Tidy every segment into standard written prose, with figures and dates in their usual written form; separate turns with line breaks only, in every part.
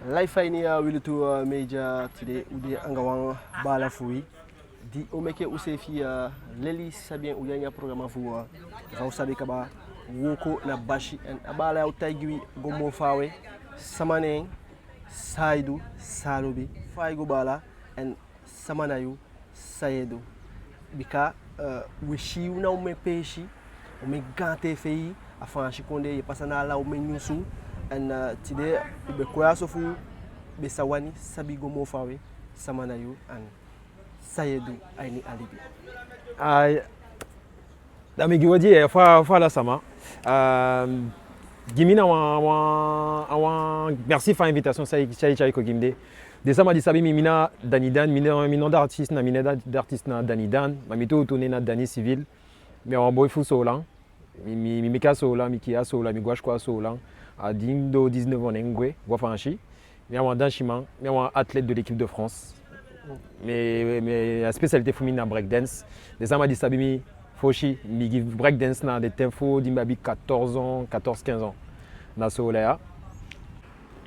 Life ini wili tu meja tide udi angawang bala fui di omeke usefi leli sabien uyanya programa fu va usabi kaba woko na bashi en abala ya utaigiwi gomo fawe samaneng saidu salobi faigo bala en samanayu sayedu bika wishi una ume peshi ume gante fei afanshi konde pasana la ume nyusu en tide be koya sofu be sawani sabi gomo fawe samanayu an sayedu aini alibi
ay damigi wadi fa la sama gimina wa merci fa invitation sai ko gimde de sama di sabi mina danidan mina d'artiste na mina d'artiste na danidan mamito tourner na dani civil mais en boy fu solan mi mika solan mi kia solan mi gwash kwa solan à Dindo 19 ans ngwe gwa fanchi mais en danchiment mais en athlète de l'équipe de France mais la spécialité féminine en breakdance des sama di sabi mi foshi mi give breakdance na des tempo dimbabi 14 15 ans na solea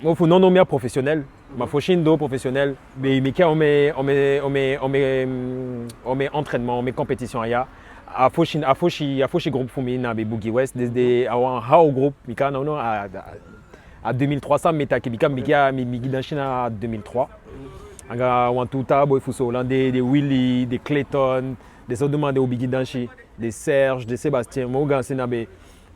moi faut non nommer professionnel ma foshindo professionnel mais mi ka on met entraînement on met compétition aya a foshi groupe féminin be Boogie West des un how groupe mi ka non à 2300 meta ki mi dans China à 2003 anga wantuta boy fuso hollandais des Willy des Clayton des autres demandés au Biggie Danchi des Serge des Sébastien Mogan Senabe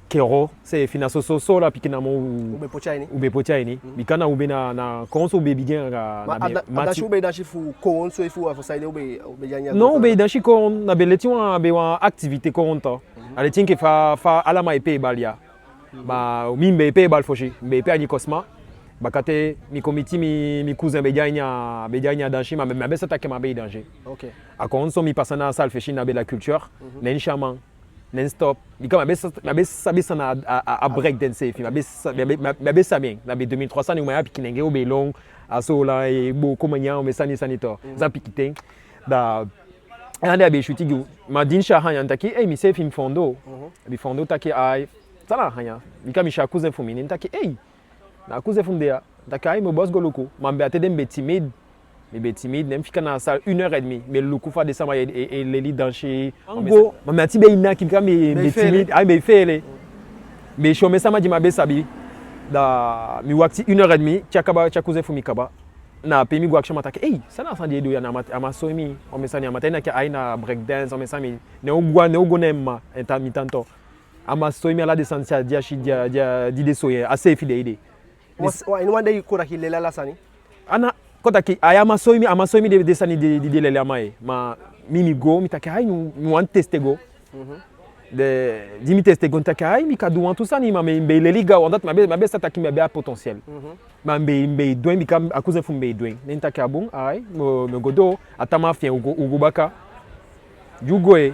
Kero c'est finaso so la pikina mo ube pochaini bikana ube na konso ube bigien
na dashi ube dashi fu konso fu fo saide ube yanya
non ube dashi kon na beleti wa activité konta ale tinke fa alama ep balia ba mimbe ep bal foshi mbe ep ani cosma bakate mi komiti mi cousin bejanya dashi ma besa take ma be danger
OK
a konso mi pasana sal feshi na be la culture nen chaman non-stop. Ma besa na a break dance fi ma besa bien na be 2300 ni ma pikinenge o be long aso la e bo komanya o mesani sanito za pikiteng da ande be shuti gu ma dinsha hanya ntaki mi se film fondo bi fondo taki ai sala hanya bi ka mi sha cousin fumini ntaki na cousin fundea ntaki mo boss goloko ma be atede be timide mais timide nem fika na salle 1h30 mais le coup fa de sama et les dancher ngo ma ti be ina ki ka me timide ai me fele mais show me sama di ma be sabi da mi wakti 1h30 chakaba chakuze fumi kaba na pe mi gwa action matake ça na sandi do ya na ama so mi on me sani amata na ki ai na break dance on me sami ne ogwa nemma intermittent ama so mi ala de santia dia shi dia di de soye assez fidèle
wa in wanda yikura ki lela sani
ana kota ki ama soimi de sani de lele amae ma mimi go mi takai nu wan teste go de dimi teste go takai mi kadu wan tout ça ni ma be leli ga wandat ma be sa taki ma be potentiel ma be doin mi kam akuze fu be doin nen takai bon ai me godo atama fien ugo baka jugoe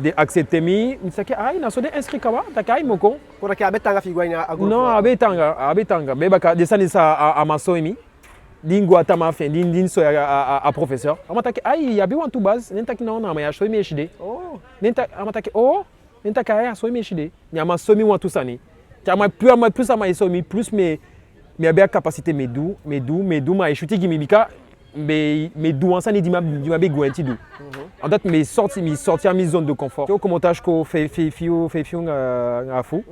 de accepter mi saki ai na so de inscrit kawa takai moko
kota ki abetanga fi gwanya agro
non abetanga be baka de sani sa ama soimi dingo atama fin din so a professeur amataki ya bi wantu base nentaki na ma ya so mi HD nenta amataki nentaki ya so mi HD ni ama so mi wantu sani kama plus ama so mi plus me a capacité medu ma shuti gi mi bika me du ansani di ma be gwenti du en date me sorti à mi zone de confort au commentage ko fait a fu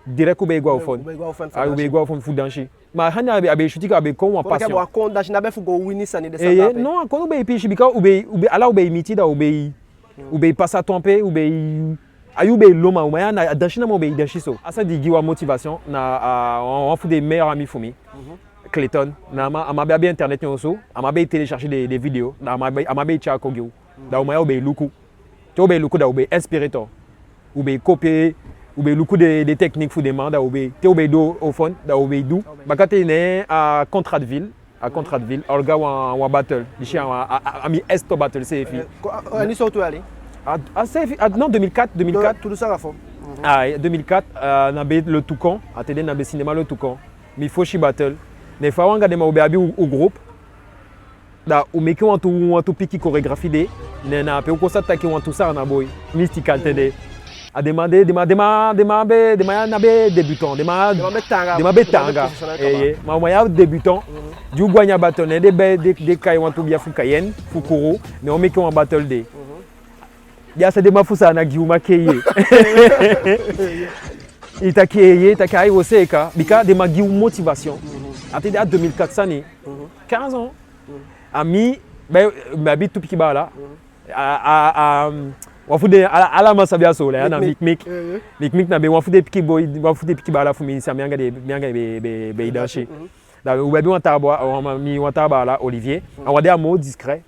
direct ko be gwa au fond be gwa au fond fu danchi ma hanya abe shuti ka be ko wa passion
ko ko dash na be fu go wini sani de ça
non ko be pichi bika ube ala ube imiti da ube passa tomper ube ayube loma uma na danchi na mo be danchi so asa di giwa motivation na on fu des meilleurs amis fumi Clayton na ama be internet nyoso ama be télécharger des vidéos na ama be cha kogyo da uma ube luku to be luku da ube inspirator ube copier ube luku des techniques fu demande ube te ube do au fond da ube du bakate ne à contrat de ville olga wa battle dishi ami esto battle cfi
ni so to ali
cfi non 2004
tout ça rafo
2004 na be le Toucan atede na be cinéma le Toucan mi foshi battle ne fa wanga de ma ube abi au groupe da umeki wantu piki chorégraphie de ne na pe ko sa taki wantu sa na boy mystical tede a demandé débutant demandé tanga ma débutant du guanya bâtonnet des kai want to bien fukayen fukuru mais on met qu'on battle day ya c'est des mafusa na giuma keye itakai oseka bika de magi motivation atende à 2400 ni 15 ans ami ben tout piki bala wafude ala masabia so la na mik na be wafude piki boy wafude piki bala fu ministère mianga be idashi da ubebi wanta bala Olivier awade a mot discret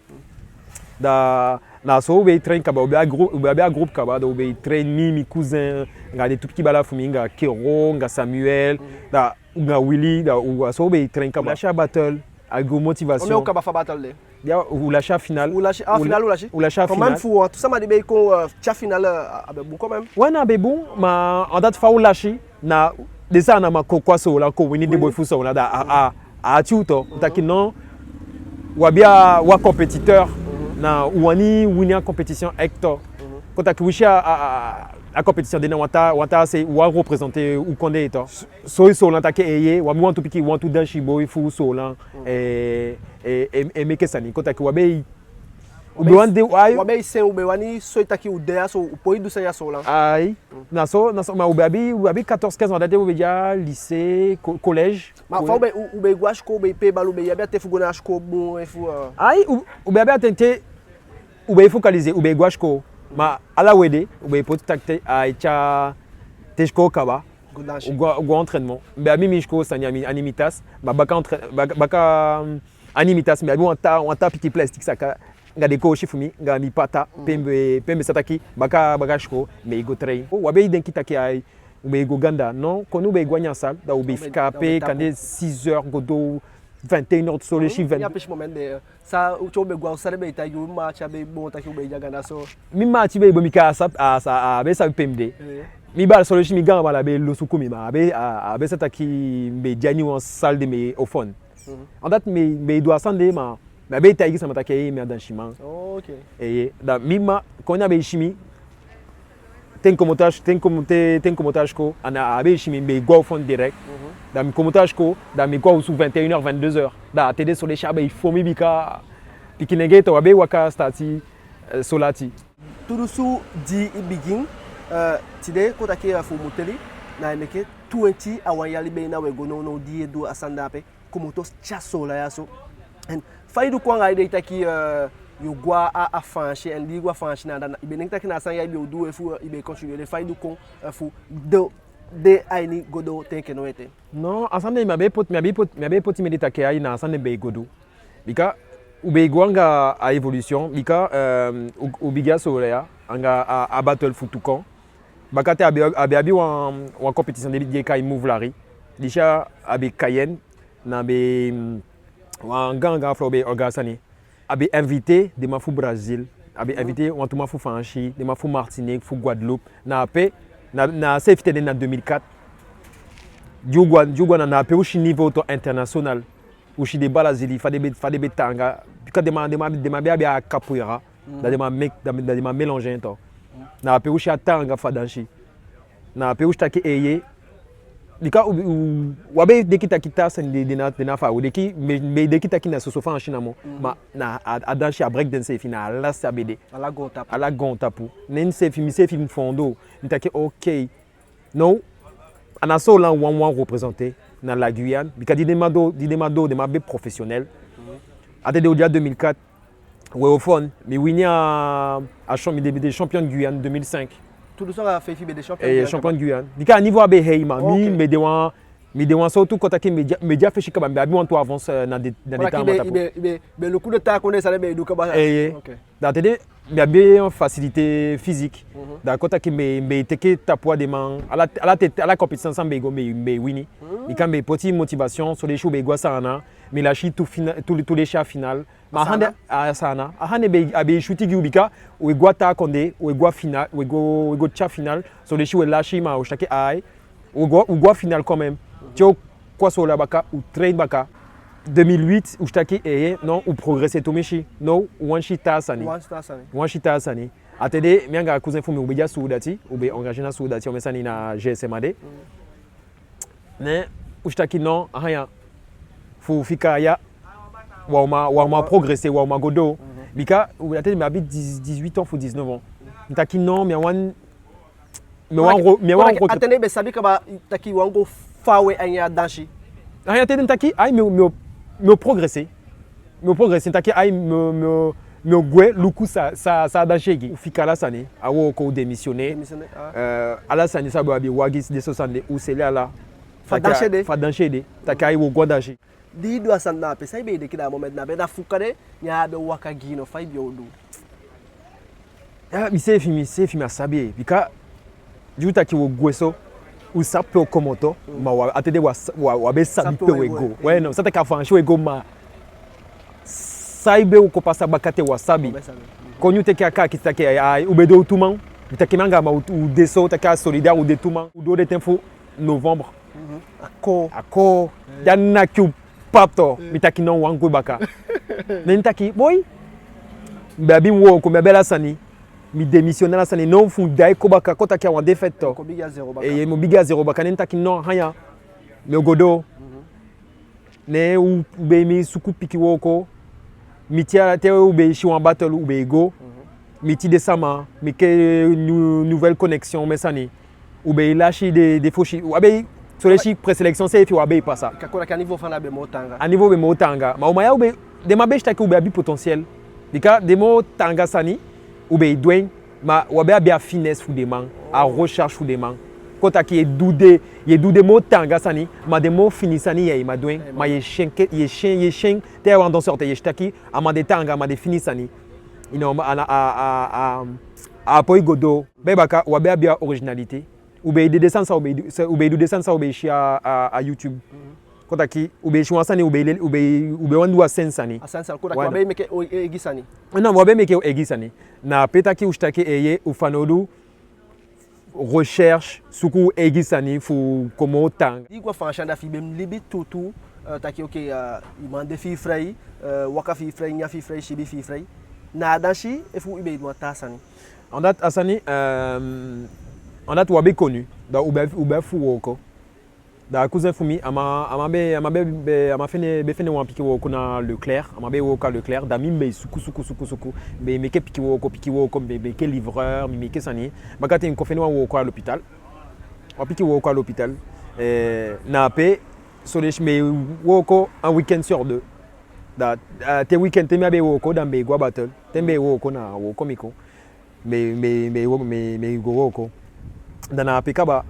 da na so be train kaba ubebi groupe kaba da ubebi train mi cousin ngade tout piki bala fu minga Kero nga Samuel da nga Willy da so be train kaba la battle a go motivation
on est au kaba fa battle
ou l'achat final.
Ou l'achat final.
Quand
même fou, tout ça m'a dit qu'on l'achat final bon quand même.
Ouais na be bon, ma en date fa ou lâcher na déjà na ma quoi so là ko wini de boy fou so là da a tuto taki non ou bien ou compétiteur na ou ani winner compétition Hector. Quand tu as la compétition de wanta c'est ou représenter ou connaît to so là take eye ou want to piki want to dance boy fou so là et make sani quand tu wabe
Ubeande wabe sen ubewani so itaki udea so upoi du ya so là
ai na so ma ubeabi 14 15 ans date ubeja lycée collège
ma fa ube gwash ko be pe balu be yabi te fugona ko bon e fu
ai ubeabi atente ube focaliser ube gwash ko ma ala wede ube pot takte a cha teshko kaba ou entraînement be ami mishko sani animitas ba baka animitas me abi wanta piki plastique saka ngade ko shifumi ngami pata pembe sataki baka shko me go train o wabe den kitaki ai ube go ganda non kono be gwanya sal da ube fikape kande 6h godo 21h de soleil chi 20
ya pêche moment de ça tu be gwa sale be ta yu ma cha be bon ta ki ube jaganda so
mi ma ti be bo mi ka sa be sa pemde mi ba soleil chi mi gamba la be lo sukumi ma be sataki be jani en salle de me au fond en date me doit sande ma be ta yi sa matake me dans chima
OK
et da mima konya be chimi ten komotage ko ana abe chimi be go fond direct da mi komotage ko da mi ko sous 21h 22h da td sur les chabe il faut mi bika pikinenge to abe waka stati solati
turusu di begin tide ko take fu moteli na neke 20 awayali be na we go no di do asanda pe komotos chasola yaso and faidu kwa ngai de taki yogwa a fanchi and ligwa fanchi na ibe nek taki na san ya ibe odu efu ibe continuer le faidu kon fu de aini godo tenke no ete
non asande mabe poti medita ke ai na asande be godo bika ube gwanga a évolution bika ubiga solea anga a battle futukan bakate abi wa compétition de kai move lari disha abi kayen na be wanganga flobe organisani abi invité de ma fou Brésil abi invité wantuma fou Fanchi de ma fou Martinique fou Guadeloupe na pe na safety en 2004 Djugwa na pe ushi niveau international ushi de balazili fa de betanga ka de ma be a capoeira de ma mélanger to na pe ushi atanga fa danchi na pe ushi take eye dika wabe dekita kita sen de na fa deki me dekita kina so fa en chinamo ma na adanchi a break dance fina la sabede ala gontapu nen se film fondo ntake OK non ana so là one représenté dans la Guyane bika di demando de ma be professionnel atede au dia 2004 ouais au fond mais winner a champion de Guyane 2005
tout ça a fait fiber des champions
et champion de Guyane dika niveau abe heima mi me dewan surtout quand tu média fait chika ba bi want to avance dans des temps
mais le coup de ta connaît ça be du kaba
OK d'atede bien facilité physique d'accord ta qui me teke ta poids de man à la compétition sans bego me wini il quand me petit motivation sur les shows bego sana mais la chi tous les chats final ma hande sana hande be shooting ubika ou ego ta konde ou ego final ou ego cha final sur les shows la chi ma o chaque ai ou ego final quand même tu quoi sur la baka ou train baka 2008 où j'taki non ou progresser tout mechi non ou one shita sani atende mianga cousin fu mi ubeja soudati ube engagé na soudati omesani na GSMAD ne ushtaki non haya fu fika ya wa progresser wa godo bika atende mi abi 18 ans fu 19 ans ntaki non mi wan
atende be sabi kaba taki wango fawe anya danshi
haya atende ntaki ai me progresser ntaki ai me gwe luku sa danshegi ufika la sani awo ko démissionner ala sani sabu abi wagis de 60 ou c'est là fa danshede takai wo godashi
di do asanda pe sai be de kida moment na be da fukare nya be waka gino fai bi odu
mi se fi asabi bika juta ki wo gweso usape okomoto ma wa atede wa be sabi pe wego ouais non ça ta ka fancho wego ma saibe uko pasa bakate wasabi konyu teke aka kitake ai ubedo tuman bitake manga ma u deso taka solidaire u de tuman u do de tempo novembre ako yanna ku pato mitaki non wangu baka nentaki boy babi wo ko mebela sani mi démissionner la sani non fu dai ko baka ko taki wa défaite
ko biga 0 baka
et mo biga 0 baka nentaki non haya me godo ne u be mi suku piki woko mitia te ube shiwan battle ube go miti de sama mike nouvelle connexion mesani ube lashi de foshi abe soleshi présélection c'est fi wabe pas ça
kakora ka niveau fana be motanga
a niveau be motanga ma umaya ube de mabe shtaki ube abi potentiel dika de motanga sani ube doing ma wabe abi a finesse fu de man a recherche fu de man kota ki ye dude motanga sani ma de mo finisani ye ma doing ma ye shen te wa danseur te ye shtaki ama de tanga ma de finisani ino a poi godo bebaka wabe abi originalité ube de descendre ça ube du descendre ça ube shi à YouTube kota ki ube shi wansani ube wandu wa sensani
asansa kota kwa be meke egisani
non wabe meke egisani na petaki ushtaki eye ufanodu recherche suku egisani fu komo tang
igwa fanchanda fi bem libi tutu taki okay imande fi frei waka fi frei nya fi frei shibi fi frei na dashi e fu ibe do tasani
en date asani en date wabe connu da ube fu woko da cousin fumi ama fene wan piki woko na Leclerc ama be woka Leclerc da mimbe suku be meke piki woko be ke livreur mi meke sani bakati ko fene wan woko à l'hôpital wa piki woko à l'hôpital na pe solesh me woko un week-end sur deux da te week-end te be woko da be gwa battle te be woko na woko miko me go woko dana apikaba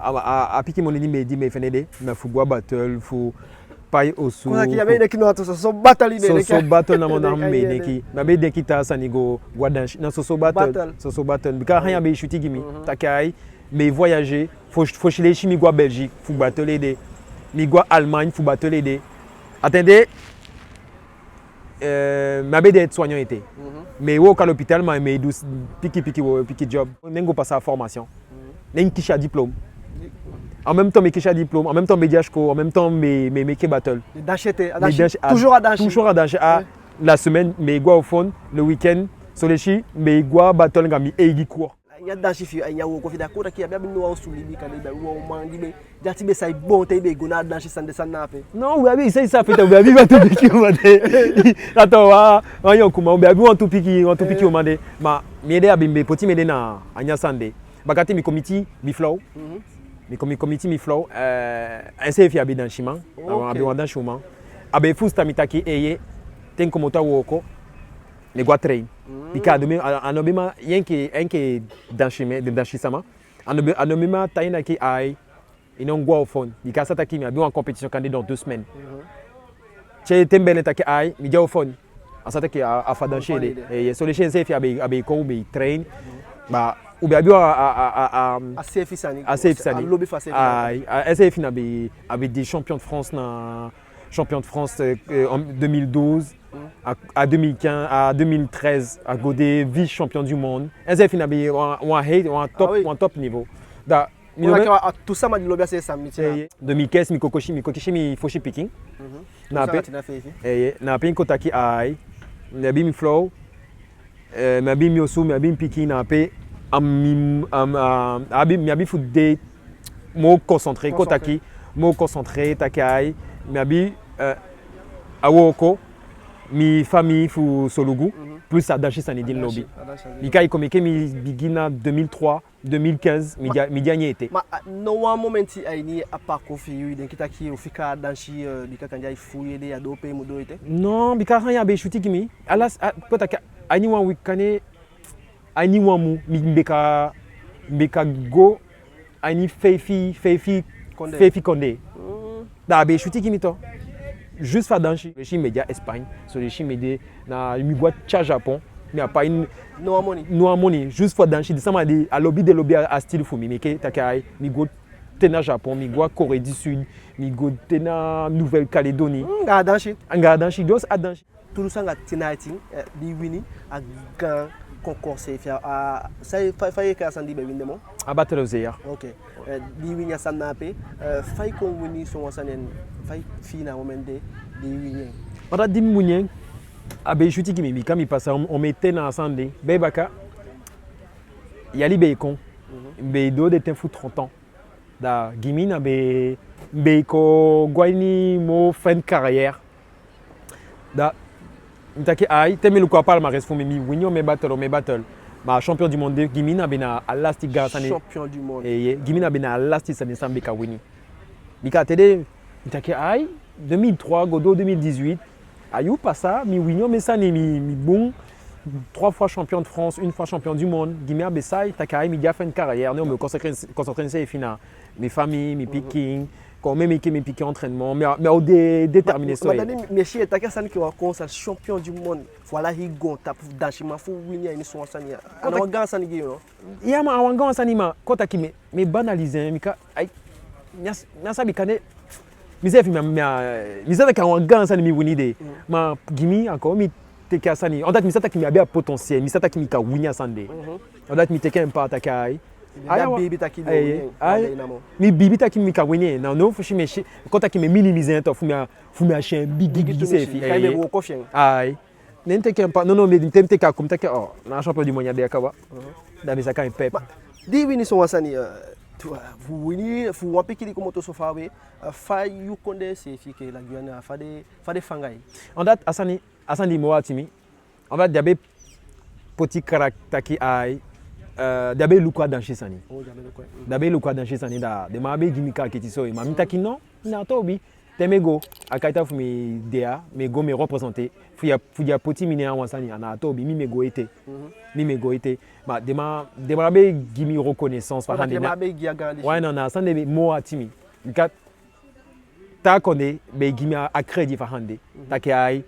apiki monini medi me fenede na fugwa battle fu pai osu
kuna ki yabe neki no to so battle ide
so battle na mona me neki na be deki ta sanigo gwadansh na so battle bika hanya be shuti gimi takai me voyager faut chile chimi gwa Belgique fu battle ide mi gwa Allemagne fu battle ide attendez ma be d'être soignant été mais wo à l'hôpital ma me piki job nengo passer formation nen kisha diplôme en même temps mes kisha diplôme en même temps mediashko en même temps mes battle
toujours à dancher
la semaine mes gwa au fond le week-end solechi mes gwa battle ngami egi court
ya danshi fi anya wo ko fi da ko taki ya bi no wa sulibi ka be wo mangi be jati be sai bon te be go na danshi sande sanape
non ou abi ça fait ou abi va tout piki o mande attends wa yo kuma ou abi on tout piki o mande ma miede abimbe poti miede na anya sande bakati mi committee mi flow mi committee mi flow ese fi abi danshima abi wa danshuma abi fusta mitaki eye ten komota woko les gwa train bika anobima yenke danshisama anobima taina ki ai inongwa au fond bika sataki mi abi en compétition candidat dans 2 semaines che tembele taki ai mi dia au fond asataki a fa dancher et so les chiens fi abi ko mi train ba ou bien
assez fisani
lobby face SF na abi des champions de France na champion de France en 2012 à 2015 à 2013 à Godé vice-champion du monde SF na bi un top niveau da
tout ça m'a dit lobby c'est ça
2015 mi foshi picking na pe kotaki ai na bi mi flow Mabi miosu, mabi piki na pe abi mabi fude mo concentré kotaki, mo concentré takai, mabi awoko mi famille fu solugu plus adachi sanidin lobby. Mika ikomeke mi bigina 2003, 2015 mi gagné été.
Ma no un moment aini apako fi den kitaki ufika danshi bika kanja ifuye de adope mudo ite.
Non, bika ran ya be shuti kimi. Alas kotaka ani wan wikane ani wan mu mbeka go ani feifi konde. Da be shuti kimi to. Juste faire danchi. Les Chine média Espagne, sur les Chine média na mi boîte tcha Japon, mais a pas une
no money.
No money, juste faire danchi. Ça m'a dit à lobby à style fou mi que takai mi go tena Japon, mi go Corée du Sud, mi go tena Nouvelle-Calédonie.
Nga danchi.
Nga danchi, dos a danchi.
Tout ça nga tonight di wini a gan concours c'est faire a ça faye ka sandi be windemo.
A battre aux hier.
OK. Di wini sanna pe faye ko wini so wasanen faye fina moment de di wini.
On a dit mounien a be chuti qui mi quand mi passe on mettait dans ensemble be baka yali be kon. Be do de ten fou 30 ans. Da gimina be ko gwani mo fin de carrière. Da Mtaki ai teme le quoi palmarès pour mi winyo me battle ma champion du monde gimina bena alasti gasane
champion du monde
gimina bena alasti sane sambeka wini bika tede mtaki ai 2003 godo 2018 ayu pas ça mi winyo me sane mi bon 3 fois champion de France, 1 fois champion du monde gimia besai takai mi dia fin de carrière ne me concentrer sur fina mes familles mes picking quand même mes piqué entraînement mais au déterminé ça
mais chez ta personne qui va comme champion du monde voilà il gon tap dashima fou winner une son sania alors gars sani yo
ya ma wanga sani ma kota ki me banaliser mi ka ay nyasa bikane mi se fi mi se ka wanga sani mi wini de ma gimi encore mi te ka sani on date mi sata ki mi abia potentiel mi sata ki mi ka winya sande on date mi te ka pas ta kai
aya bibi taki
mi bibi taki mi ka wini na no fushi me kota ki me minimiser to fu mi a chien big se fi
ay me wo confiant
ay nente ke pas non mais temte ka comme ta ke oh na champion du monde ya kawa da bisa ka pep
di wini so wasani vous wini fu wapi kili comme to so fawe fa yu konde se fi ke la Guyane fa de fangai
en date asani mo atimi en fait diabe petit caractère qui ay dabe lukwa danshi sani dabe lukwa danshi sani da de mabe gimika kiti so ma mitaki non na tobi temego akaita fu mi dea me go me représenter fuya poti mine an sani na tobi mi me go été ma de mabe gimi reconnaissance par hande na ouais non na sande mo atimi kat ta connait be gimi a crédit par hande takai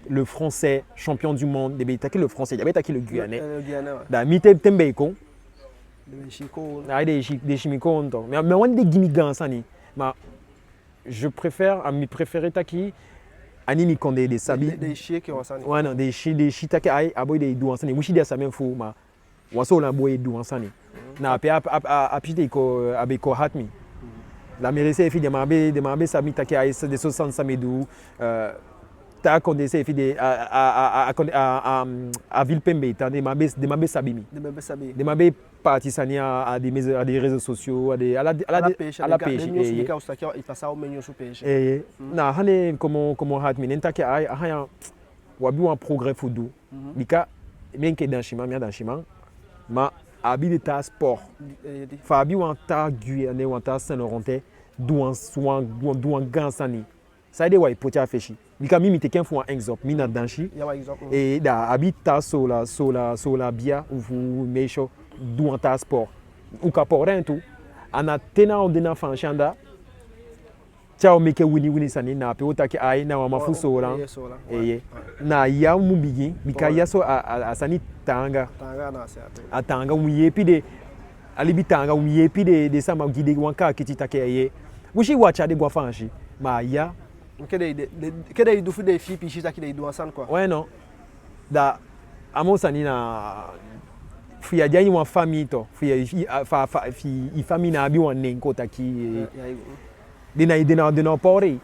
le français champion du monde de taki le français d'abord taki le guyanais da mité tembe ko
de chiko
des chimiko mais on des gimi gansani ma je préfère à mi préférer taki animi konde des sabi
des chiki wasani
ouais non des chi taki ai aboy des dou ansani mushi dia sa même fou ma waso la boy dou ansani na pe a pite ko abeko hatmi la mérité fi de mabe sabi taki ai de 60 samedou ta condensé fi à Villepembe ta de mabe sabimi de mabe partisania à des réseaux sociaux à la pêche
il passe au menu sur pêche
na hane comment hat mi nenta ke ai ha wabi un progrès foudou bika menke dans chima ma abi de ta sport fabi wan ta Guyane wan ta Saint-Laurentais douan gansani ça de wa ipoti afeshi bika mimi te ken fo un exemple mina danchi et da habita sola bia ou mecho douan ta sport ou ka poren tout ana tena ondena fanchanda ciao meke wini sani na pe otaki ai na wa mafu sola na ya mu bigi bika ya so a sani tanga na tanga muye pi de alibi tanga muye pi de sama gide wanka kitita ke ye mushi wacha de gwa fanchi ma ya
kede du de fi pi chita ki de du ensemble quoi
ouais non da amosani na fuya jani wa famille to fuya fi famille na bi wan nenko taki de na pore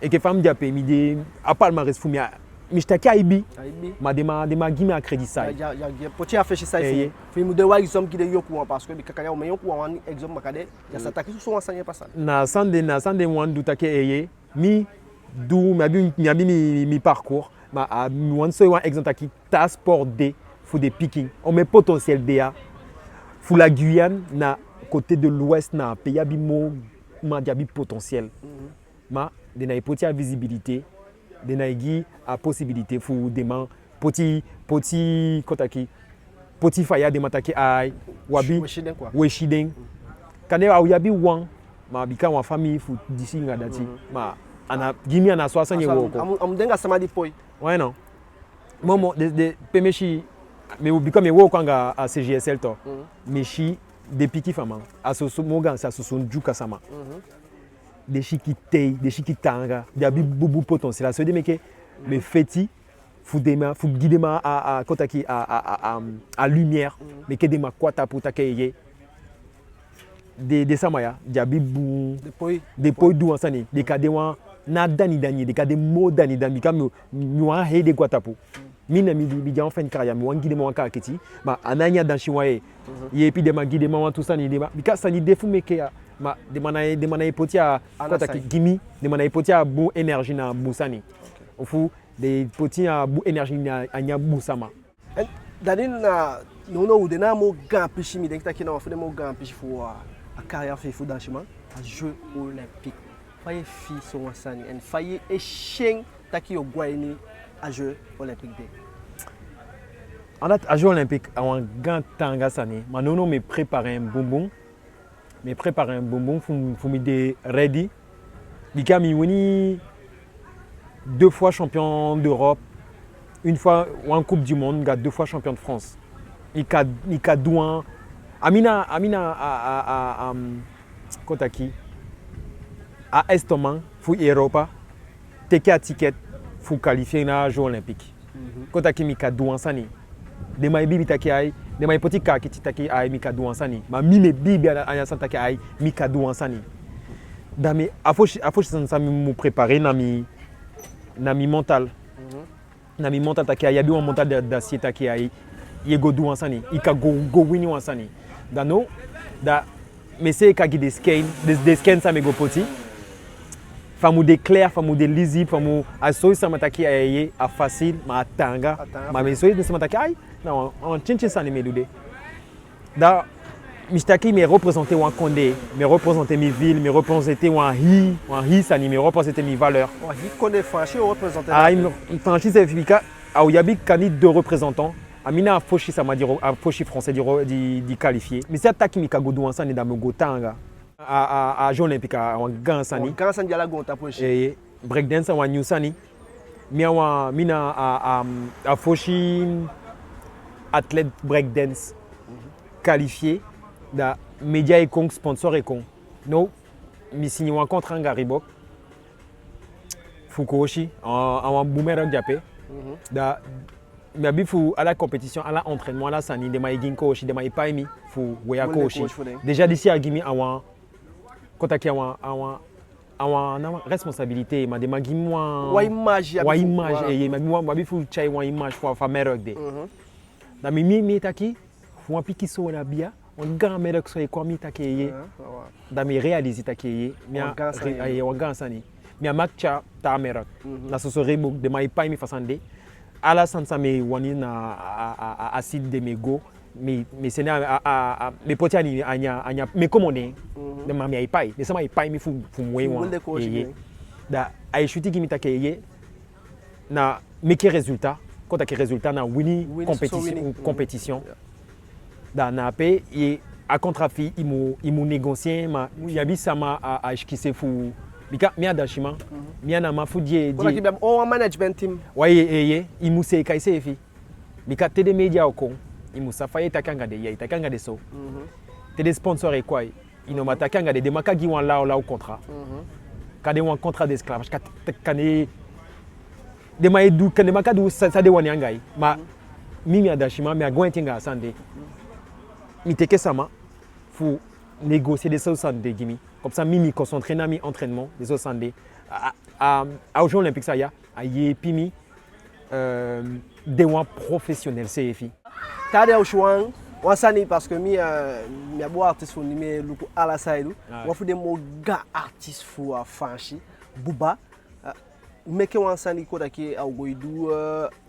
et que femme diapé mi de a palmarès fumia mishtaki aibi
Aibi.
ma dema gimi a crédit ça
Ya poti afeshi sa
Eh,
ifi. Fi mu de wa exam ki de yoku an parce que bi kakanya o men yoku an exam makade ya sataki so enseigne pas ça.
na sande wan du take eye mi du mi parcours ma a mi wan so wan exemple taki ta sport D faut des picking on met potentiel DA faut la Guyane na côté de l'ouest na pays abi mo ma diabi potentiel ma de na poti a visibilité de na gi a possibilité faut demain poti kotaki poti faya de mataki ai wabi
Weshiden quoi.
weshiden kane au yabi wan ma bika wa famille fu disi nga dati ma ana gimi ana so asanye woko
Am denga samadi poi.
ouais non momo de pemeshi me bika me woko nga a CGSL to meshi de piki fama asoso moga sa soso njuka sama de shikitei de shikitanga de abi bubu potentiel so de meke me feti fu guidema a kotaki a lumière mais que de ma kwata pour takeye de samaya jabi bu
Depois
du ansani de kadewa na dani de kade mo dani kam nywa he de kwatapo mina mi bi en fin carrière mi wangi de mo wanka keti ma ananya dan chiwaye ye puis de ma guide ma tout ça ni de bika sani defu meke ma de mana potia kotaki gimi de mana potia bu énergie na busani au fu de potia bu énergie na anya busama
Dani na nono ou de na mo gan pichi mi den taki na fo de mo gan pichi fo a carrière fait fou danchement à jeux olympiques. Faye fi so wansani en faye e cheng taki o gwaini à jeux olympiques de.
À jeux olympiques avant grand tanga sani manono me préparer un bonbon pour me de ready bika mi woni 2 fois champion d'Europe, une fois en Coupe du Monde, 2 fois champion de France. Ika douan Amina kotaki a estoman fu Europa teke a ticket fu qualifier na Jeux olympiques. Kotaki mika douan sani. De mai bibi taki ai, de mai potika kiti taki ai mika douan sani. Ma mi me bibi anya santaki ai mika douan sani. Dame afoshi sansa me préparer na mi mental. Na mi mental taki ai, yabi un mental d'acier taki ai. Yego du wansani, ika go wini wansani. Dano, da mese kagi des scan sa me go poti. Famu de clair, famu de lisible, famu asoi sa mataki aye a facile, ma atanga, ma mesoi de sa mataki ay. Non, on chinchi sa ni me dude. Da mistaki me représenter wan Condé, me représenter mi ville, me représenter wan hi sa ni me représenter mi valeur.
Wan hi Condé franchi représenter.
Ah, franchi c'est efficace. Ah, yabi kani 2 représentants. Amina Foshi ça m'a dit Foshi français di qualifié mais c'est attaque mi kagodo ansani da me gotanga a Jeux olympiques en gansani
gansani ala gonta poshi
et breakdance wa newsani mina a Foshi athlète breakdance qualifié da média et con sponsor et con no mi signé un contrat en Reebok Fukuoshi en boomerang japé da mais il faut à la compétition, à l'entraînement, à la sani, de ma coach, de ma paimi, faut weya coach. Déjà d'ici à Gimi, awan, quand tu as responsabilité, ma de ma Gimi
wa image,
et ma il faut chai wa image pour faire meilleur de. Da mi taki, faut un piquet sur la bia, on gagne meilleur sur quoi mi taki da mi réaliser taki, mi a gansani, mi a matcha ta meilleur. Na so Reebok de ma paimi façande. Ala sansa me wani na acide de mego mais c'est na me poti ani anya me commandé de ma mi pai de sama pai mi fu mwe wa da ai shuti ki mitake na me ki résultat quand ta ki résultat na wini compétition da na pe et à contre-fi il mu négocier ma yabi sama a esquisser fu bika mi adashima mi ana mafudie
di o management team
waye imu se kai se fi bika te de media oko imu safaye takanga de so te de sponsor e quoi ino matakanga de makagi wan la au contrat kade wan contrat d'esclavage kane de ma edu kane makadu sa de wan yangai ma mi adashima mi agwentinga sande mi teke sama fu négocier des choses de gimi comme ça mimi concentré na mi entraînement des choses sandé aux Jeux olympiques ça ya aye pimi des gens professionnels CFI.
Tade au chouan, wasani parce que mi abo artiste fo ni me luku ala saidu. Wa fu de mo ga artiste fo a fanchi buba. Meke wansani ko daki au goidu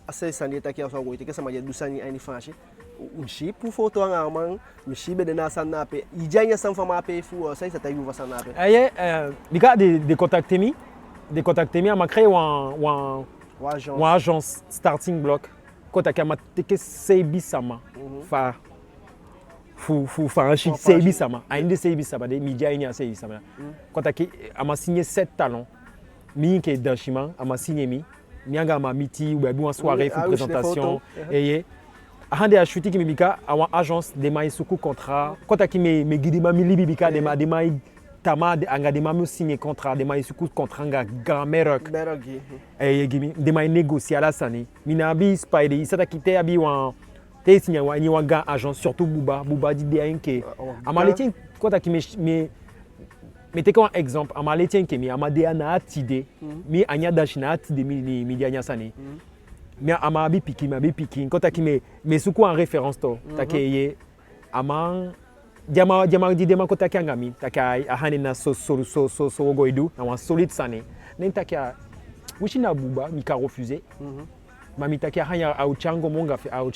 asa sani taki au goidu ke sama du sani ani fanchi. Mshi pour photo nga man mshi be de na sanape. Ijanya san fama pe fu sai sa tayu vasanape.
Aye bika de contacter mi. De contacter mi m'a créé une agence starting block. Quand tu as teke seibi sama fa fu fanchi seibi sama ainde seibi sama de media ini seibi sama quand tu as signé 7 talents mi ke danchiment ama signé mi anga ma miti ou bien soirée pour présentation et ahande a shooting ki mibika awa agence de mai suku contrat quand tu me gidima mi libibika de mai tama de anga de mamu signé contrat de mai suku contrat nga grand-mère gimi de mai négocier à la sani minabi spider ça ta quitté abi wan te signé wa ni wanga agence surtout buba di de enke amaletien quand ta ki me mettez comme exemple amaletien ke mi amade na atide mi anya dash na atide mi dianya sani mi amabi piki quand ta ki me suku en référence to ta ke ama Diama di dema kota kiangami taka ahani na so goidu na wan solide sane nentaka wishina buba mika refusé mami taka hanya au chango monga fe au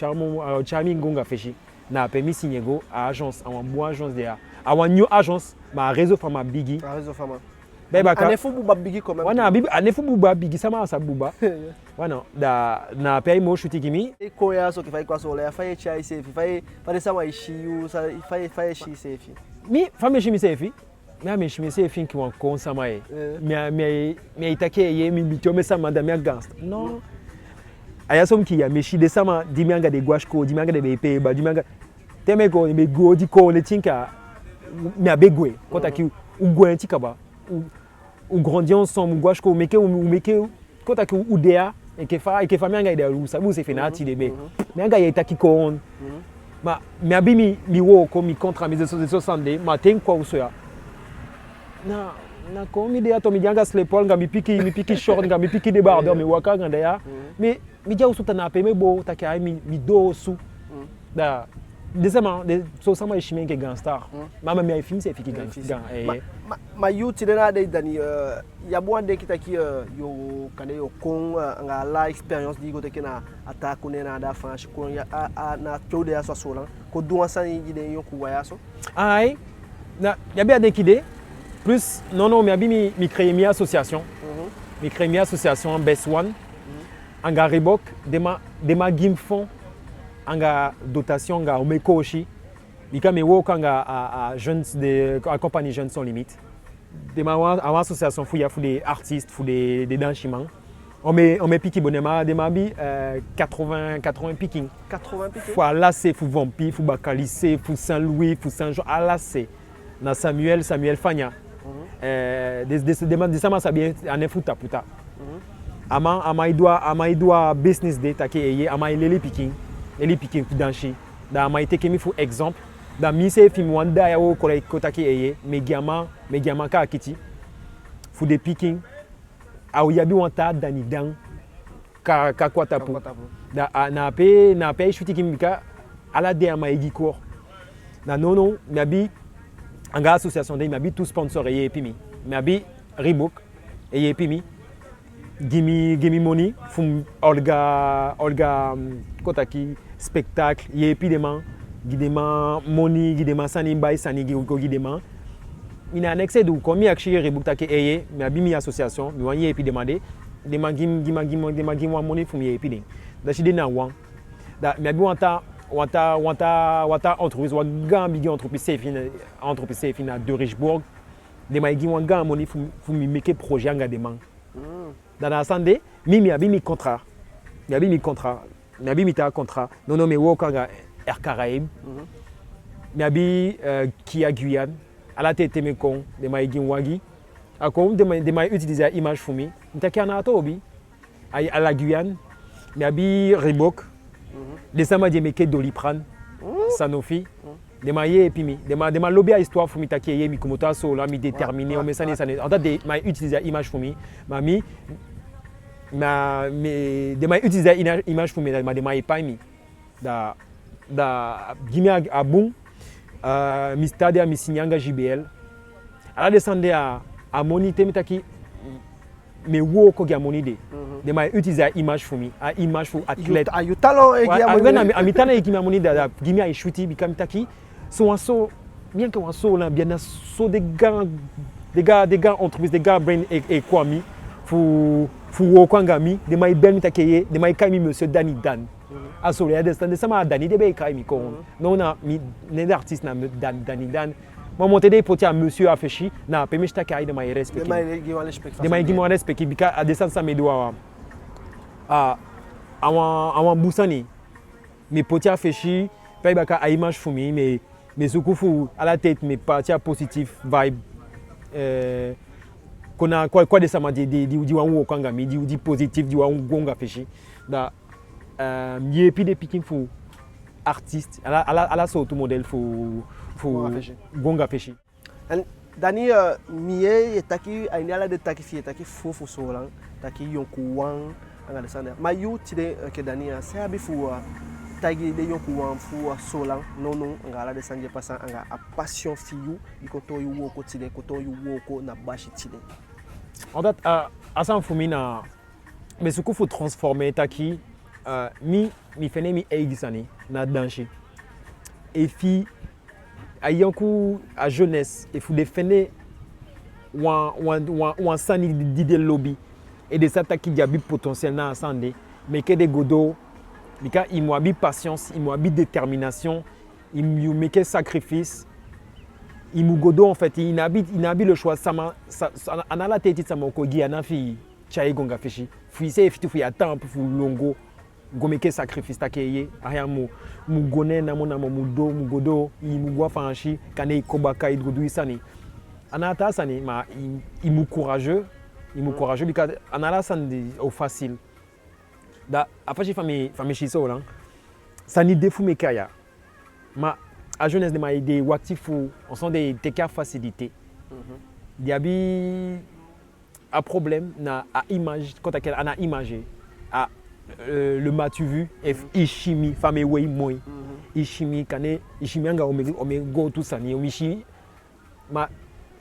chami ngonga feshi na permis signego a agence a wan bo agence de a wan new agence ma réseau fama bigi
réseau fama
beba ka
anefu buba bigi quand même
wana bibi anefu buba bigi sama sa buba wana da na pay mo shuti gimi
e koya so ke fai kwa so le fai chai sefi fai sama ishiu fai shi sefi
mi fami shi mi sefi mi ame shi mi sefi ki wan kon sama e mi itake ye mi bitome sama da mi gangster non aya som ki ya mi shi de sama di mi anga de gouache ko di mi anga de be ba di mi anga teme ko mi go di ko le tinka mi abegwe kota ki ugwe ntikaba ou grandir ensemble, ou gouache ou meke quand tu as udea et que famille anga ida rusa bu se fenati de be mais anga yeta ki kon mais abi mi wo ko mi contre mes 60 ma ten kwa usoya na ko mi de ato mi janga slepol nga mi piki short nga mi piki débardeur mi waka nga ya mais mi ja usuta na pe me bo ta ka mi do su da décemment de so sama ishime ke gangstar mama mi ay film c'est fiki gang
ma youth dena de dani ya boande kitaki yo kane yo kon nga la expérience di ko te kena ata ko nena da franche ko ya na tode ya so solan ko duwa sani gide yo ku waya so
ay na ya bi adekide plus non mi abi mi créer mi association mi créer mi association Best One anga Reebok de ma gim fond anga dotation nga omeko oshi bika me wo kanga a jeunes de accompagner jeunes sans limite de ma association fou des artistes fou des danchiments on met piki bonema de ma bi 80 picking faut là fou Vampi fou Bacalissé fou Saint-Louis fou Saint-Jean là c'est na Samuel Fagna de ça ça bien en futa puta ama idwa business day take eye ama ilele picking eli picking danchi da ma ite kemi fu exemple da mi se film wanda ya wo kotaki eye megiama ka akiti fu de picking au yabi wanta dani dan ka kwata pu da na pe shuti kimika ala de ma egi court na nono nabi anga association de nabi tout sponsor eye pimi nabi Reebok eye pimi Gimme money fum Olga kotaki spectacle ye epidement gidema money gidema sani bay sani go gidema ina annexe du komi akshi Reebok take eye mi abimi association mi wanye epidement de magim money fum ye epidement da shide na wan da mi abi wanta entreprise wa gambi entreprise safe na de Richbourg de ma gim wanga money fum mi meke projet anga demang dans la santé mi abi mi contrat non mais wo kanga Air Caraïbes mi abi Kia Guyane ala tete me kon de ma igin wagi akom de ma utiliser image fumi ntakana to obi ay à la Guyane mi abi Reebok de sama de meke Doliprane Sanofi de ma ye epimi de ma lobby histoire fumi takiye mi komota so la mi déterminé on me sane en date de ma utiliser image fumi mami de mai utiliser image pour me de mai pas mi da gimi a bon mi stade a mi signanga JBL ala descendre a moniter mi taki me wo ko ga monide de mai utiliser image pour mi a image pour athlète
ayo talent e gi
amoni a mi talent e gi monide da gimi a shooter bi kam taki so bien que on so là bien so des gars entreprise des gars brain et kwami fu wo kwangami de mai ben mi takeye de mai kai mi monsieur Danny Dan aso le de sama Danny de be kai mi ko non na mi ne artiste na Danny Dan moi monter des potiers à monsieur afeshi na pe mi takai de mai respect de mai gi mo respect bika a descendre ça me doit a busani mi potiers afeshi pe baka a image fumi mais soukou à la tête mais partir positif vibe qu'on a quoi de ça m'a dit wan kanga mi dit positif dit wan gonga feshi da mieux puis des pikin fou artiste à la so tout modèle faut gonga feshi
Dani mieux etaki ainala de taki fi etaki fofo solan taki yonku wan anga descendre ma you tide que Dani c'est abi fou tagi de yonku wan fou solan non ngala descendre passant anga a passion fiyu ikoto yu woko tide koto yu woko na bashi tide
en fait à ça faut mina mais ce qu'il faut transformer taki mi fene mi eigisani na danchi et fi ayanku à jeunesse il faut défendre ou sani d'idée lobby et de ça taki diabi potentiel na ascender mais que des godo bika il m'a bi patience il m'a bi détermination il m'a que sacrifice il m'a godo en fait il n'a bi le choix ça ana la tête ça m'a ko gi ana fi chai gonga fishi fi c'est fi tu attend pour longo gomeke sacrifice takeye aya mu gone na mona mu godo il mu gwa fanchi kane kobaka idgodu isani anata sani ma il mu courageux because anala sandi au facile da afashi famille chiso là sani defu mekaya ma a jeunesse de ma idée watifu on sont des cas facilité diabi a problème na a image quand à quel ana imagé a le matu vu ishimi fame wei moi ishimi kane ishimi anga go tout ça ni omishi ma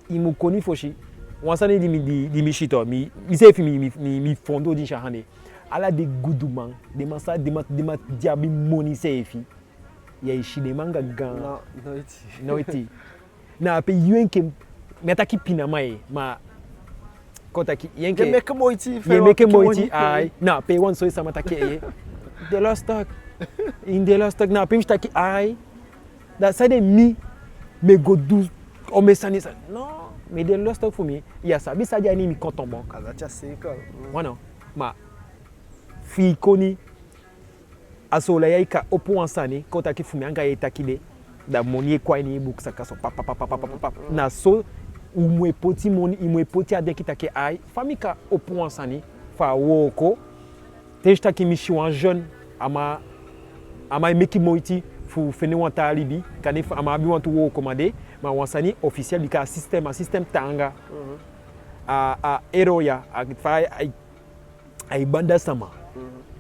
imu koni foshi wansane di mishito mi sefi mi fondo di shahane ala de goudouman de masa de ma diabi moni sefi ya ishi de manga gan noiti na pe yuenke metaki pinamae ma kotaki yenke
meke moiti
ai na pe wan so sama take de lost stock in the lost stock na pe mistaki ai da side mi me go do o me sani non mais de lost stock for me ya sabi sadia ni mi kontombo
kaza cha 5
wana ma fi koni asola yaika opo ansani kotaki fumi anga yetakide da moni kwa ni book sakaso papa na so umwe poti moni imwe poti adeki take ai famika opo ansani fa woko testa ki mishi wan jeune ama meki moiti fu fene wan talibi kane ama bi wan to wo commandé ma wansani officiel bika système tanga a eroya a fa ai banda sama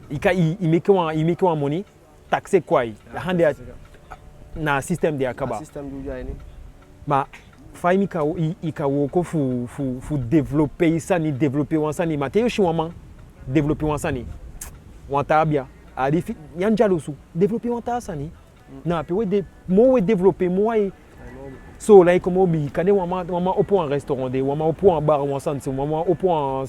ika imeke wan moni taxe kwai hande na système de akaba
système du jaini
ma faimi ka ika woko fu développer ça ni développer wansani mateo shiwama développer wansani wantabia ali yanjalusu développer wansani na pe we mo développer mo so là comme obi kane wama au point restaurant de wama au point bar wansani wama au point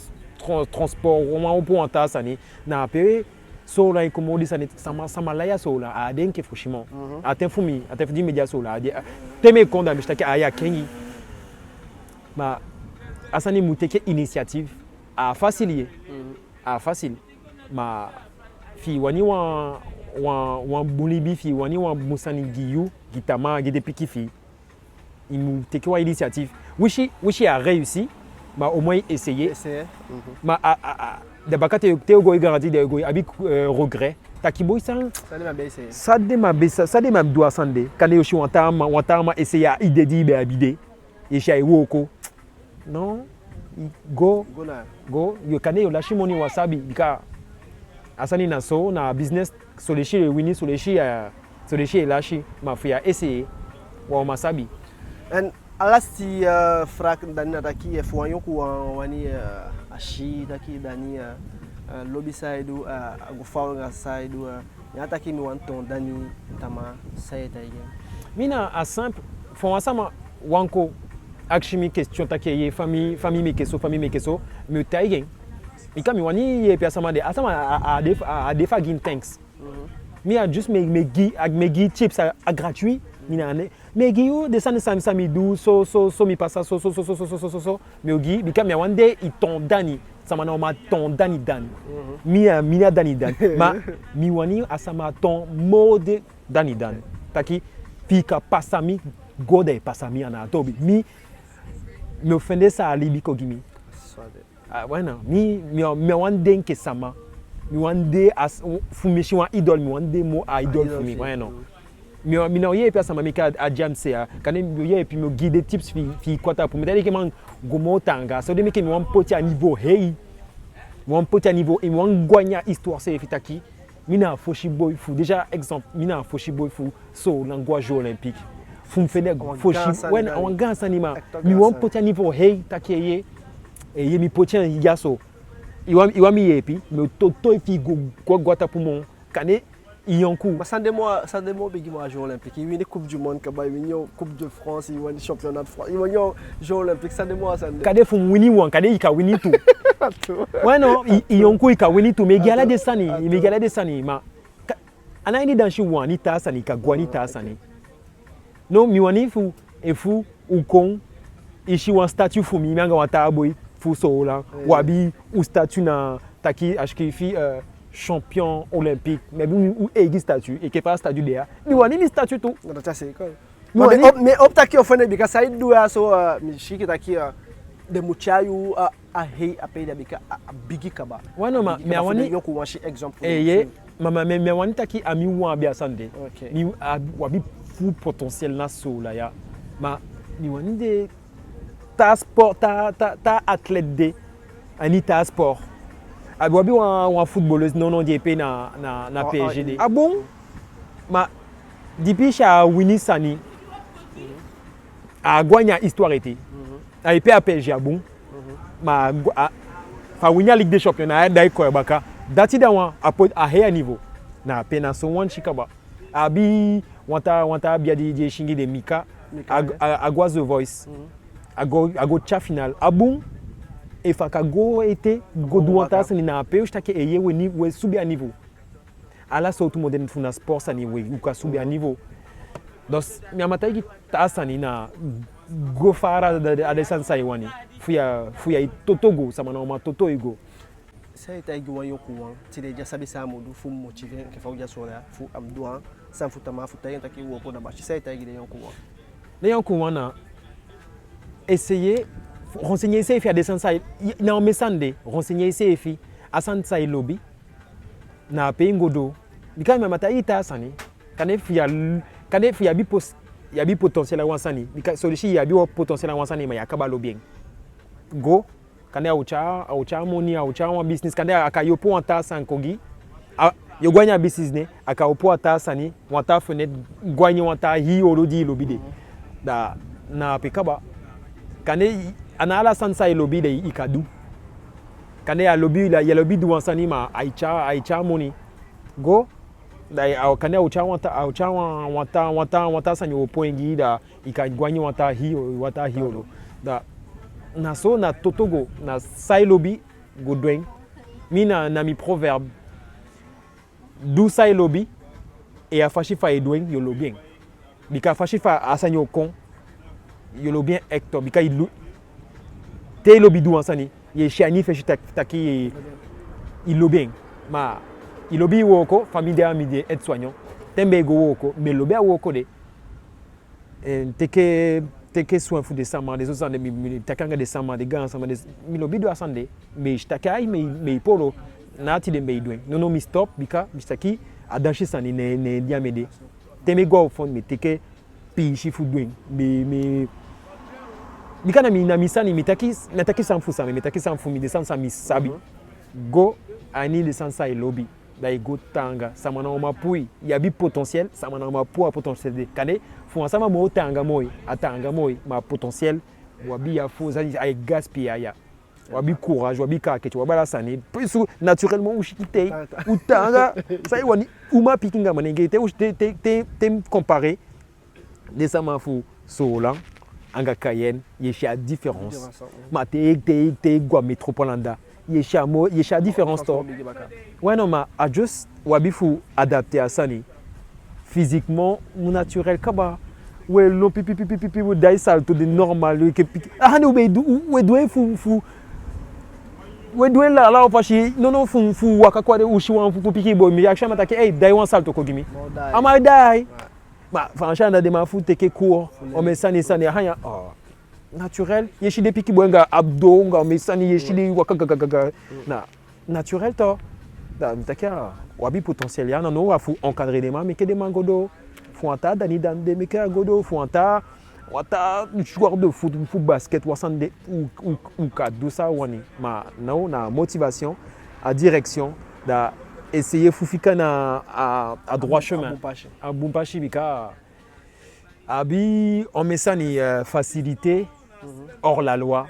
transport wama au point tasani na pe so là comme odi sani sama la ya so là a denke fushimo atenfumi atenfudi media so là teme konda mishtaki aya kengi ma asani muteke initiative a facilier a facile ma fi wani wan bulibi fi wani wan musani giyu gitama gide pikifi il teke wa initiative wishi a réussi ma au moins essayer ma de bakate teo garanti de go abi regret takiboy ça de ma doit sande kane yoshi wantama essayer idedi be abide et chay woko non go
Gona.
go yo kane yo lashi money wasabi bika asani na so na business soleshi wini soleshi lashi mafia essayer wa masabi
En alasti frak dani taki fuanyo ku wani ashi taki dani lobby side go fawnga side nyata ki mi wanton dani tama sayta igen.
Mina a simple font ensemble wanko akshimi question takiye famille mekeso me taigen ikami wani ye pia sama de asama a defa gin thanks mi a just me gi chips a gratuit mina ne me gi yo de sami du so mi passa so me gi bikami one day iton dani sama na ma ton dani mina dani ma mi wani asama ton mode dani taki fika pasami gode pasami ana tobi mi me ofende sa alibi kogimi bueno mi one day ke sama mi one day as fumishi wan idol mi one day mo idol for me bueno mi na ye pia sama mi ka a jam se kane mi ye pi mi guide tips fi kwata pour me dire que man gomo tanga so de mi ke mi wan poti a niveau hey wan poti a niveau et mi wan gwanya histoire se fitaki mi na foshi boy fu déjà exemple mi na foshi boy fu so langwa jeux olympique fu mfene foshi when on gansa ni ma mi wan poti a niveau hey takiye e ye mi poti a yaso iwa mi yepi me toto fi go gwata pour mon kane Iyonku.
Ça démontre bigi moi Jeux olympiques. Il y a une coupe du monde kaba, il y a une coupe de France, il y a un championnat de France, il y a un Jeux olympiques. Ça démontre ça.
Kade fum winning one, kade ika winning tout. Ouais non, Iyonku ika winning tout. Mais gala de sani, ma. Ana ini danshi wani ta sani ka gwani ta sani. No mi wani fu efu ukon ishi wan statue fu mi manga wata boy fu so la. Wabi ou statue na taki ashki fi champion olympique mais ou egi statut et que pas statut là ni wani ni statut tout
ça c'est quoi mais optaki ofane bika side do so mi shiki taki de muchayu a hey a pay bika a bigi kaba
wana ma mais wani
yoku wanshi exemple
ye mama mais wani taki ami wa bia sande mi wabi full potentiel na so la ya ma ni wani de ta sport ta athlète de ani ta sport Abobi ou footballeuse non DP na PSG. Ah bon? Ma depuis cha Winnie Sani a gagné histoire été. A EP à PSG bon. Ma fa Winnie Ligue des Champions a dai ko baka. Dati da wan a higher niveau. Na pena so wan chikaba. Abi wanta bia di shingi de Mika agwa The Voice. Ago cha final. Ah bon? Et faka go été go duanta sani na pe ushtake eye we subi a niveau ala so tout moderne funa sport sani we uka subi a niveau donc mi amata ki ta sani na go fara da adesan sai wani fuya totogo sama na ma toto ego
sai ta igi wanyo kuwan tile ja sabi sa modu fu motiver ke fa uja sora fu amdouan sans futama futa yenta ki wo ko na bachi sai ta igi de yankuwan
na essayer renseigner ces filles à descendre ça na mesande renseigner ces filles à sansa lobby na pe ngodo bika ma mata ita sani kane fia bi pos ya bi potentiel wa sani bika so shi ya bi potentiel wa sani ma ya kaba lobby go kane aucha money aucha wa business kane akayo po anta sankogi yo gwanya business ne akaopo ata sani wata fenet gwanya wata hi olodi lobby de da na pe kaba kane anala sansa lobby de ikadu kane ya lobby du wansani ma aicha money go da kane aucha wata sani opoingi da ikagwanyi wata hiolo da na so na totogo na sai lobby go dwen mina na mi proverbe du sai lobby e afashi fa edwen yo lobby bika afashi fa asanyo kon yo lobby hector bika ilu te lobby du wansani ye shani feshi taki lobby ma lobby woko famille amide aide soignant tembe go woko mais lobby woko de teke soin fou de sama des autres mi takanga de sama de gars sama de mi lobby do asande mais takai mais polo na ti de me doing no mi stop bika mistaki adanshi sani ne diamede teme go fond mi teke pi shi fou doing mais bikana mi na misani mitaki sanfu sa mitaki sanfu mi descend sa mi sabi go ani descend sa lobby da go tanga sama na ma pui ya bi potentiel sama na ma pu potentiel de kane fu sama mo tanga moi atanga moi ma potentiel wabi ya fu za ay gaspiller ya wabi courage wabi ka ke wabala sani plus naturellement ou chikite ou tanga ça wani uma pikinga manenge te comparer de sama fu solang anga Cayenne yesha différence ma te gwa métropolanda yesha différence to ouais non ma a juste wabi fu adapter à ça ni physiquement ou naturel kaba ouais lo pipi ou dai salto de normal que ah ne ou doit fu we doing la opashi no fu waka kwa de ushi wan fu piki bo mi action matake hey dai wan salto ko gimi am I die ma franchement de ma fu teke court on me sani hanya oh naturel yeshi de piki bo nga abdo nga me sani yeshi de waka gaga na naturel to da mtaka wabi potentiel ya no wa fu encadrer des mais que des mangodo fu anta dani dan de me que godo fu anta wata joueur de foot basket wasande ou kadou ça wani ma non na motivation à direction da essayer fufika na à droit chemin à bumpashi bika abi on met ça ni facilité hors la loi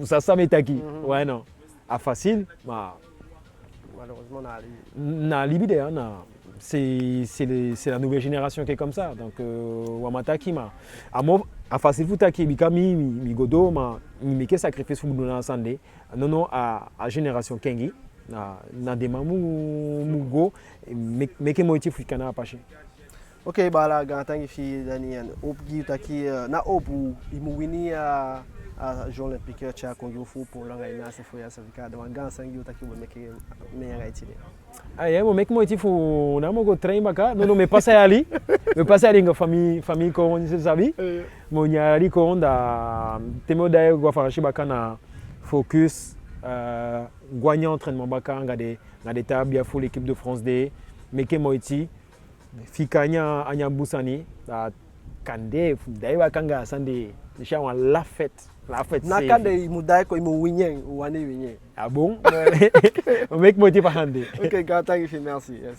ça metaki ouais non à facile ma
malheureusement
na libidé na c'est la nouvelle génération qui est comme ça donc wamataki ma à facile futaki bikami mi godo ma mi ke sacrifice fu na sande non à génération kengi na dema mugo meke moiti fukana apache
ok bala gantangi fi daniel opgi taki na opu imuwini a Jeux olympiques cha kongo fu pour la ngaina se foi sa vika de gansangi utaki bo meke me ngaitile
aye mo mek mo itifu na mo go train baka no me passa ali nga famille ko on se sabi mo nyari ko onda temo da go farashi baka na focus gagner entraînement baka ngade tab ya full équipe de France D meke mo iti fikanya anya busani da kande dai bakanga sande nishawa la fête
nakande imudai ko imuwinyen wani winyen
ah bon o mek mo iti pa hande
ok gata merci yes